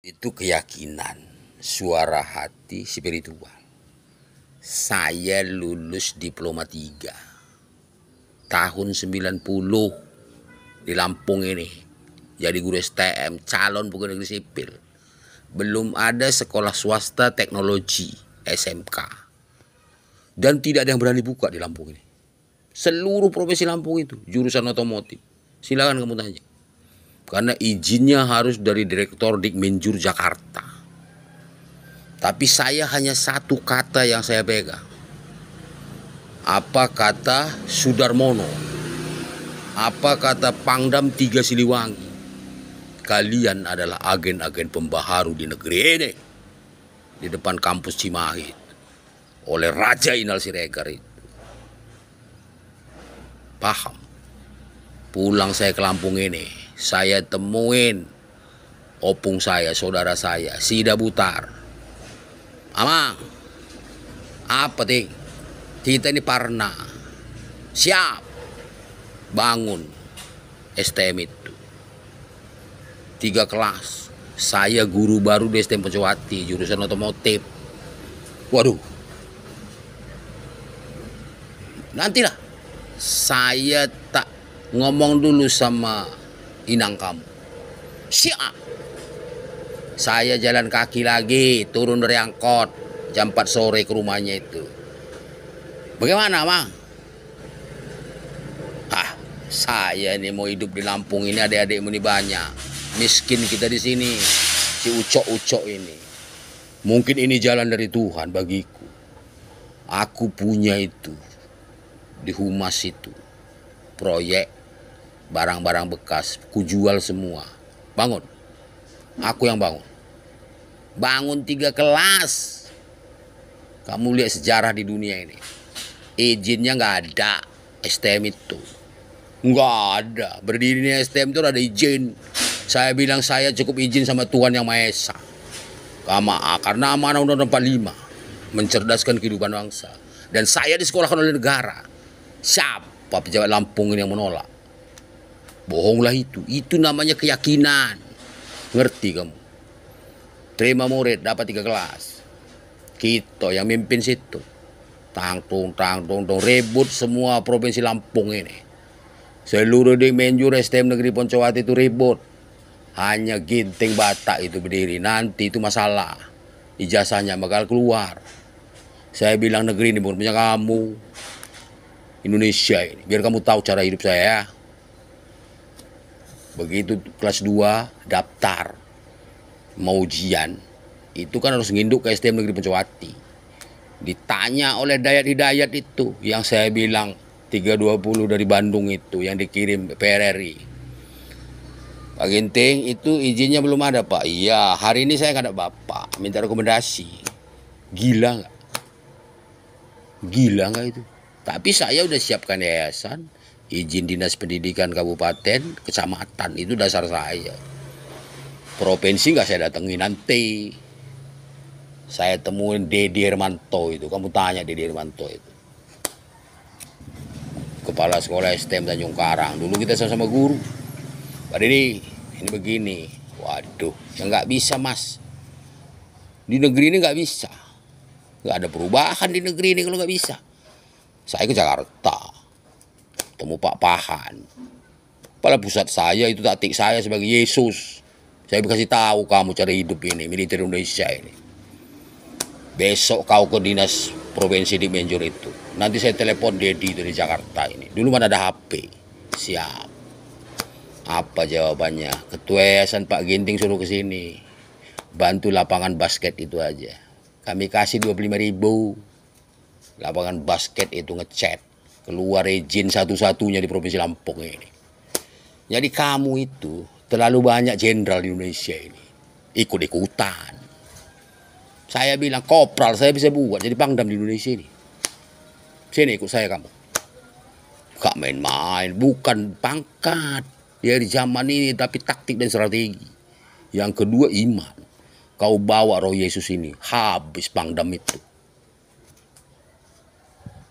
Itu keyakinan, suara hati spiritual. Saya lulus diploma 3 tahun 90 di Lampung ini. Jadi guru STM, calon pegawai negeri sipil. Belum ada sekolah swasta teknologi SMK. Dan tidak ada yang berani buka di Lampung ini. Seluruh provinsi Lampung itu jurusan otomotif. Silakan kamu tanya. Karena izinnya harus dari Direktur Dikmenjur Jakarta. Tapi saya hanya satu kata yang saya pegang. Apa kata Sudarmono? Apa kata Pangdam 3 Siliwangi? Kalian adalah agen-agen pembaharu di negeri ini. Di depan kampus Cimahi. Oleh Raja Inal Siregar itu. Paham? Pulang saya ke Lampung ini, saya temuin opung saya, saudara saya, Sida Butar. Amang, apa ting? Kita ini parna. Siap. Bangun STM itu. 3 kelas. Saya guru baru di STM Poncowati, jurusan otomotif. Waduh. Nantilah. Saya tak ngomong dulu sama inang kamu. Siap. Saya jalan kaki lagi, turun dari angkot jam 4 sore ke rumahnya itu. Bagaimana, Mang? Saya ini mau hidup di Lampung ini, adik-adikmu ini banyak. Miskin kita di sini, si ucok-ucok ini. Mungkin ini jalan dari Tuhan bagiku. Aku punya itu di Humas itu. Proyek barang-barang bekas, kujual semua. Bangun. Aku yang bangun. Bangun 3 kelas. Kamu lihat sejarah di dunia ini. Izinnya nggak ada STM itu. Nggak ada. Berdiri di STM itu ada izin. Saya bilang saya cukup izin sama Tuhan Yang Maha Esa. Karena amanah Undang-Undang 45. Mencerdaskan kehidupan bangsa. Dan saya disekolahkan oleh negara. Siapa pejabat Lampung ini yang menolak? Bohonglah itu. Itu namanya keyakinan. Ngerti kamu? Terima murid, dapat 3 kelas. Kita yang mimpin situ. Tang tung, ribut semua provinsi Lampung ini. Seluruh Dikmenjur STM Negeri Poncowati itu ribut. Hanya Ginting Batak itu berdiri. Nanti itu masalah. Ijazahnya bakal keluar. Saya bilang negeri ini bukan punya kamu. Indonesia ini. Biar kamu tahu cara hidup saya ya. Begitu kelas 2 daftar. Mau ujian. Itu kan harus nginduk ke STM Negeri Poncowati. Ditanya oleh Dayat Hidayat itu. Yang saya bilang 320 dari Bandung itu yang dikirim PRRI. Pak Ginting itu izinnya belum ada Pak. Iya, hari ini saya nggak ada Bapak. Minta rekomendasi. Gila nggak? Gila nggak itu? Tapi saya udah siapkan yayasan, izin dinas pendidikan kabupaten, kecamatan, itu dasar saya. Provinsi nggak saya datengin nanti. Saya temuin Dedi Hermanto itu. Kamu tanya Dedi Hermanto itu. Kepala Sekolah STM Tanjung Karang. Dulu kita sama-sama guru. Pak Dedi, ini begini. Waduh, ya nggak bisa mas. Di negeri ini nggak bisa. Nggak ada perubahan di negeri ini kalau nggak bisa. Saya ke Jakarta. Temu Pak Pahan. Kepala pusat saya itu taktik saya sebagai Yesus. Saya kasih tahu kamu cara hidup ini, militer Indonesia ini. Besok kau ke dinas provinsi Dikmenjur itu. Nanti saya telepon Dedi dari Jakarta ini. Dulu mana ada HP. Siap. Apa jawabannya? Ketua yayasan Pak Ginting suruh ke sini. Bantu lapangan basket itu aja. Kami kasih 25.000. Lapangan basket itu ngecat. Keluar izin satu-satunya di Provinsi Lampung ini. Jadi kamu itu terlalu banyak jenderal di Indonesia ini. Ikut-ikutan. Saya bilang, kopral saya bisa buat jadi pangdam di Indonesia ini. Sini ikut saya kamu. Gak main-main, bukan pangkat. Ya di zaman ini tapi taktik dan strategi. Yang kedua iman. Kau bawa roh Yesus ini, habis pangdam itu.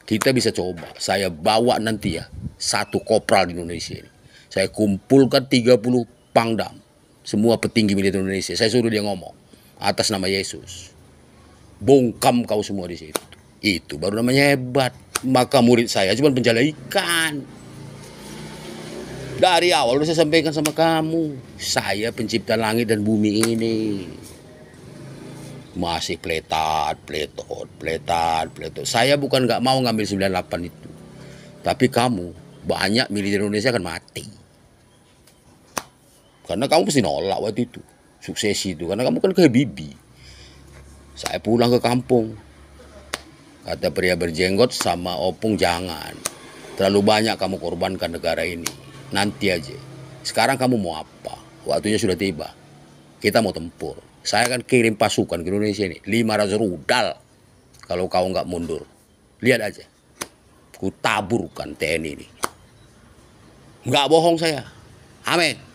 Kita bisa coba, saya bawa nanti ya, 1 kopral di Indonesia ini. Saya kumpulkan 30 pangdam. semua petinggi militer Indonesia. Saya suruh dia ngomong atas nama Yesus. Bongkam kau semua di situ. Itu baru namanya hebat. Maka murid saya cuma penjala ikan. Dari awal udah saya sampaikan sama kamu, saya pencipta langit dan bumi ini. Masih pletot. Saya bukan nggak mau ngambil 98 itu. Tapi kamu, banyak militer Indonesia akan mati. Karena kamu pasti nolak waktu itu. Suksesi itu. Karena kamu kan ke Habibie. Saya pulang ke kampung. Kata pria berjenggot sama opung, jangan. Terlalu banyak kamu korbankan negara ini. Nanti aja. Sekarang kamu mau apa? Waktunya sudah tiba. Kita mau tempur. Saya akan kirim pasukan ke Indonesia ini. 500 rudal. Kalau kau nggak mundur. Lihat aja. Ku taburkan TNI ini. Nggak bohong saya. Amin.